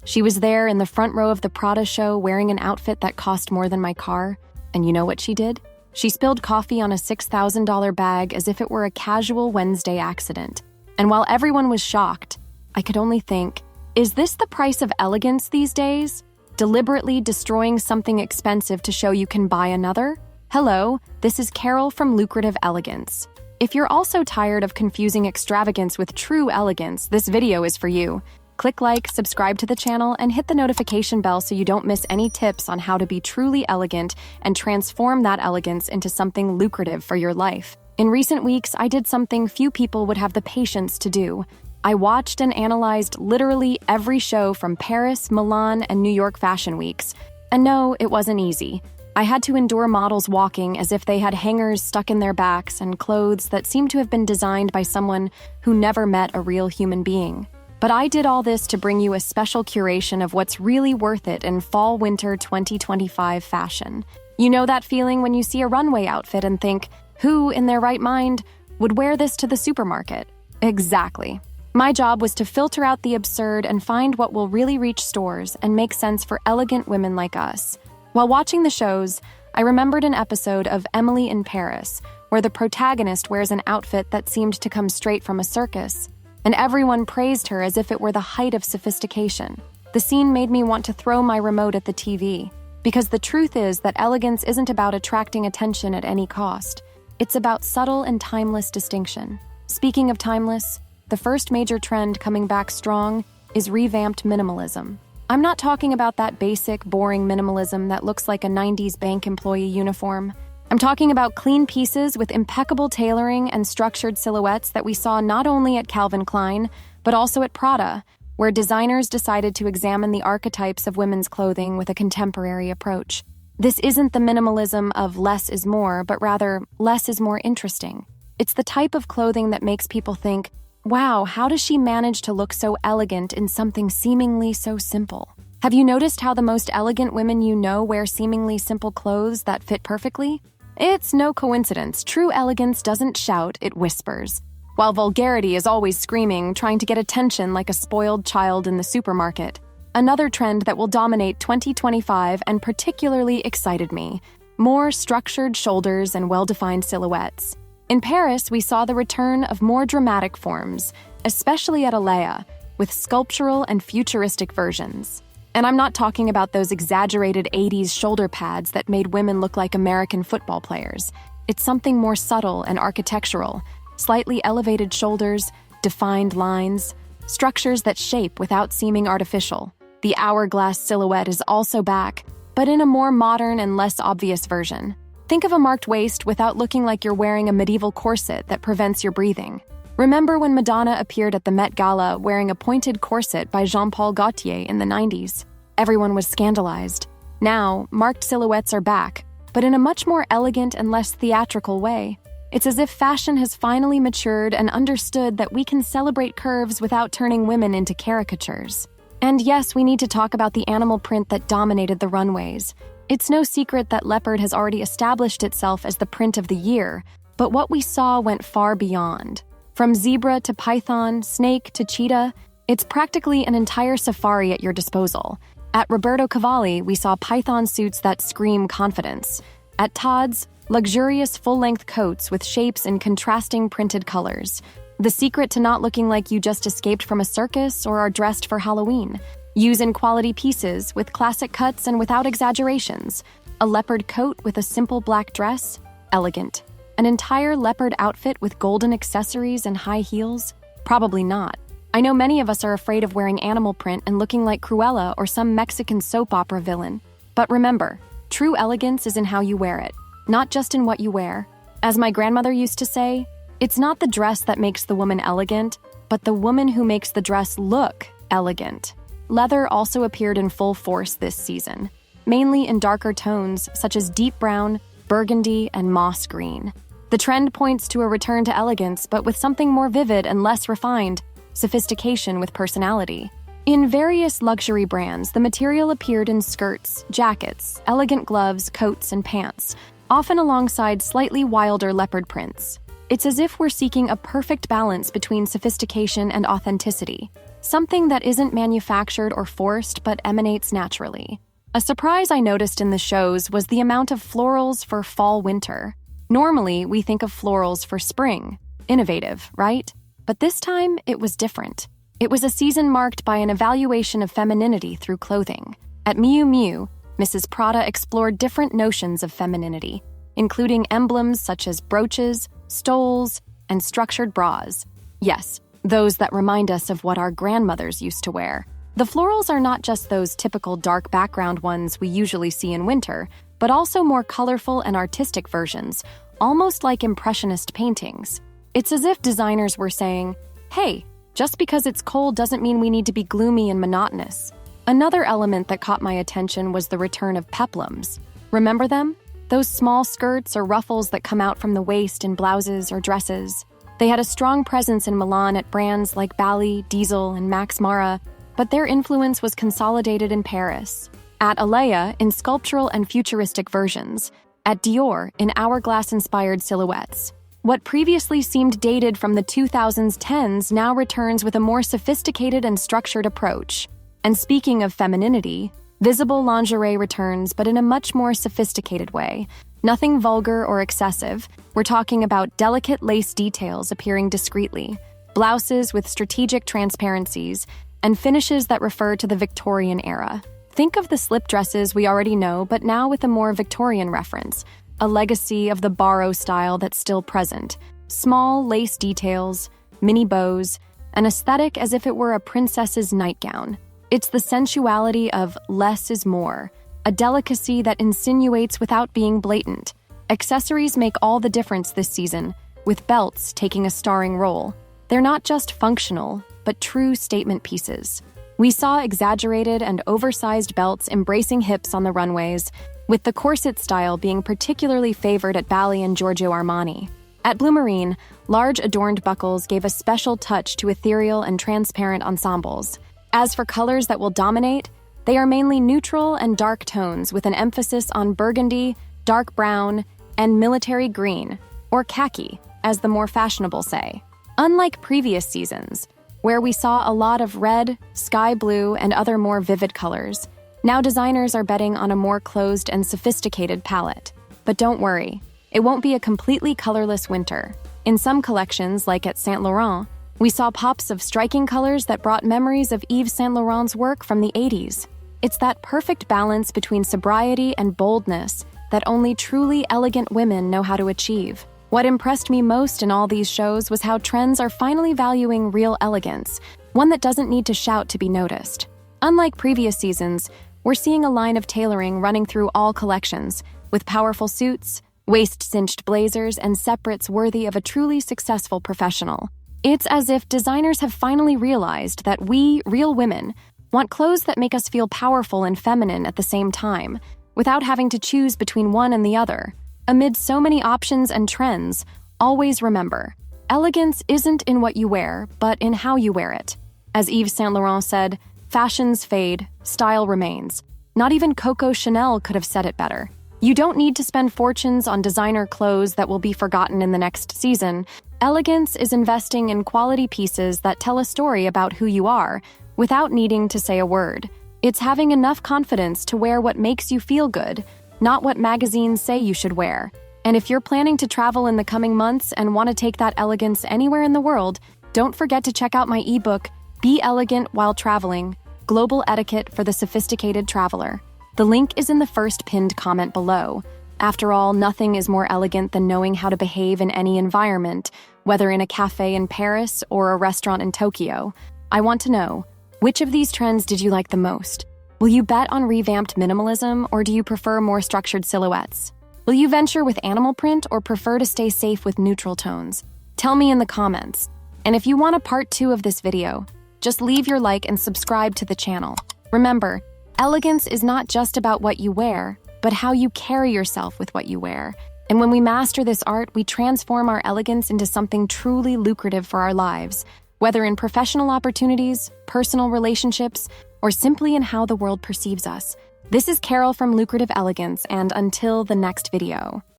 She was there in the front row of the Prada show wearing an outfit that cost more than my car. And you know what she did? She spilled coffee on a $6,000 bag as if it were a casual Wednesday accident. And while everyone was shocked, I could only think, is this the price of elegance these days? Deliberately destroying something expensive to show you can buy another? Hello, this is Carol from Lucrative Elegance. If you're also tired of confusing extravagance with true elegance, this video is for you. Click like, subscribe to the channel, and hit the notification bell so you don't miss any tips on how to be truly elegant and transform that elegance into something lucrative for your life. In recent weeks, I did something few people would have the patience to do. I watched and analyzed literally every show from Paris, Milan, and New York fashion weeks. And no, it wasn't easy. I had to endure models walking as if they had hangers stuck in their backs and clothes that seemed to have been designed by someone who never met a real human being. But I did all this to bring you a special curation of what's really worth it in fall-winter 2025 fashion. You know that feeling when you see a runway outfit and think, who in their right mind would wear this to the supermarket? Exactly. My job was to filter out the absurd and find what will really reach stores and make sense for elegant women like us. While watching the shows, I remembered an episode of Emily in Paris, where the protagonist wears an outfit that seemed to come straight from a circus, and everyone praised her as if it were the height of sophistication. The scene made me want to throw my remote at the TV, because the truth is that elegance isn't about attracting attention at any cost. It's about subtle and timeless distinction. Speaking of timeless, the first major trend coming back strong is revamped minimalism. I'm not talking about that basic, boring minimalism that looks like a 90s bank employee uniform. I'm talking about clean pieces with impeccable tailoring and structured silhouettes that we saw not only at Calvin Klein, but also at Prada, where designers decided to examine the archetypes of women's clothing with a contemporary approach. This isn't the minimalism of less is more, but rather less is more interesting. It's the type of clothing that makes people think, wow, how does she manage to look so elegant in something seemingly so simple? Have you noticed how the most elegant women you know wear seemingly simple clothes that fit perfectly? It's no coincidence. True elegance doesn't shout, it whispers. While vulgarity is always screaming, trying to get attention like a spoiled child in the supermarket. Another trend that will dominate 2025 and particularly excited me: more structured shoulders and well-defined silhouettes. In Paris, we saw the return of more dramatic forms, especially at Alea, with sculptural and futuristic versions. And I'm not talking about those exaggerated 80s shoulder pads that made women look like American football players. It's something more subtle and architectural, slightly elevated shoulders, defined lines, structures that shape without seeming artificial. The hourglass silhouette is also back, but in a more modern and less obvious version. Think of a marked waist without looking like you're wearing a medieval corset that prevents your breathing. Remember when Madonna appeared at the Met Gala wearing a pointed corset by Jean-Paul Gaultier in the 90s? Everyone was scandalized. Now, marked silhouettes are back, but in a much more elegant and less theatrical way. It's as if fashion has finally matured and understood that we can celebrate curves without turning women into caricatures. And yes, we need to talk about the animal print that dominated the runways. It's no secret that leopard has already established itself as the print of the year, but what we saw went far beyond. From zebra to python, snake to cheetah, it's practically an entire safari at your disposal. At Roberto Cavalli, we saw python suits that scream confidence. At Todd's, luxurious full-length coats with shapes in contrasting printed colors. The secret to not looking like you just escaped from a circus or are dressed for Halloween. Use in quality pieces with classic cuts and without exaggerations. A leopard coat with a simple black dress? Elegant. An entire leopard outfit with golden accessories and high heels? Probably not. I know many of us are afraid of wearing animal print and looking like Cruella or some Mexican soap opera villain. But remember, true elegance is in how you wear it, not just in what you wear. As my grandmother used to say, it's not the dress that makes the woman elegant, but the woman who makes the dress look elegant. Leather also appeared in full force this season, mainly in darker tones such as deep brown, burgundy, and moss green. The trend points to a return to elegance, but with something more vivid and less refined, sophistication with personality. In various luxury brands, the material appeared in skirts, jackets, elegant gloves, coats, and pants, often alongside slightly wilder leopard prints. It's as if we're seeking a perfect balance between sophistication and authenticity. something that isn't manufactured or forced but emanates naturally. A surprise I noticed in the shows was the amount of florals for fall-winter. Normally, we think of florals for spring. Innovative, right? But this time, it was different. It was a season marked by an evaluation of femininity through clothing. At Miu Miu, Mrs. Prada explored different notions of femininity, including emblems such as brooches, stoles, and structured bras. Yes, those that remind us of what our grandmothers used to wear. The florals are not just those typical dark background ones we usually see in winter, but also more colorful and artistic versions, almost like impressionist paintings. It's as if designers were saying, hey, just because it's cold doesn't mean we need to be gloomy and monotonous. Another element that caught my attention was the return of peplums. Remember them? Those small skirts or ruffles that come out from the waist in blouses or dresses. They had a strong presence in Milan at brands like Bali, Diesel, and Max Mara, but their influence was consolidated in Paris. At Alea in sculptural and futuristic versions. At Dior in hourglass-inspired silhouettes. What previously seemed dated from the 2010s now returns with a more sophisticated and structured approach. And speaking of femininity, visible lingerie returns, but in a much more sophisticated way. Nothing vulgar or excessive. We're talking about delicate lace details appearing discreetly, blouses with strategic transparencies, and finishes that refer to the Victorian era. Think of the slip dresses we already know, but now with a more Victorian reference, a legacy of the barrow style that's still present. Small lace details, mini bows, an aesthetic as if it were a princess's nightgown. It's the sensuality of less is more, a delicacy that insinuates without being blatant. Accessories make all the difference this season, with belts taking a starring role. They're not just functional, but true statement pieces. We saw exaggerated and oversized belts embracing hips on the runways, with the corset style being particularly favored at Bali and Giorgio Armani. At Blue Marine, large adorned buckles gave a special touch to ethereal and transparent ensembles. As for colors that will dominate, they are mainly neutral and dark tones with an emphasis on burgundy, dark brown, and military green, or khaki, as the more fashionable say. Unlike previous seasons, where we saw a lot of red, sky blue, and other more vivid colors, now designers are betting on a more closed and sophisticated palette. But don't worry, it won't be a completely colorless winter. In some collections, like at Saint Laurent, we saw pops of striking colors that brought memories of Yves Saint Laurent's work from the 80s. It's that perfect balance between sobriety and boldness that only truly elegant women know how to achieve. What impressed me most in all these shows was how trends are finally valuing real elegance, one that doesn't need to shout to be noticed. Unlike previous seasons, we're seeing a line of tailoring running through all collections, with powerful suits, waist-cinched blazers, and separates worthy of a truly successful professional. It's as if designers have finally realized that we, real women, want clothes that make us feel powerful and feminine at the same time, without having to choose between one and the other. Amid so many options and trends, always remember, elegance isn't in what you wear, but in how you wear it. As Yves Saint Laurent said, fashions fade, style remains. Not even Coco Chanel could have said it better. You don't need to spend fortunes on designer clothes that will be forgotten in the next season. Elegance is investing in quality pieces that tell a story about who you are, without needing to say a word. It's having enough confidence to wear what makes you feel good, not what magazines say you should wear. And if you're planning to travel in the coming months and want to take that elegance anywhere in the world, don't forget to check out my ebook, Be Elegant While Traveling: Global Etiquette for the Sophisticated Traveler. The link is in the first pinned comment below. After all, nothing is more elegant than knowing how to behave in any environment, whether in a cafe in Paris or a restaurant in Tokyo. I want to know, which of these trends did you like the most? Will you bet on revamped minimalism, or do you prefer more structured silhouettes? Will you venture with animal print or prefer to stay safe with neutral tones? Tell me in the comments. And if you want a part 2 of this video, just leave your like and subscribe to the channel. Remember, elegance is not just about what you wear, but how you carry yourself with what you wear. And when we master this art, we transform our elegance into something truly lucrative for our lives, whether in professional opportunities, personal relationships, or simply in how the world perceives us. This is Carol from Lucrative Elegance, and until the next video.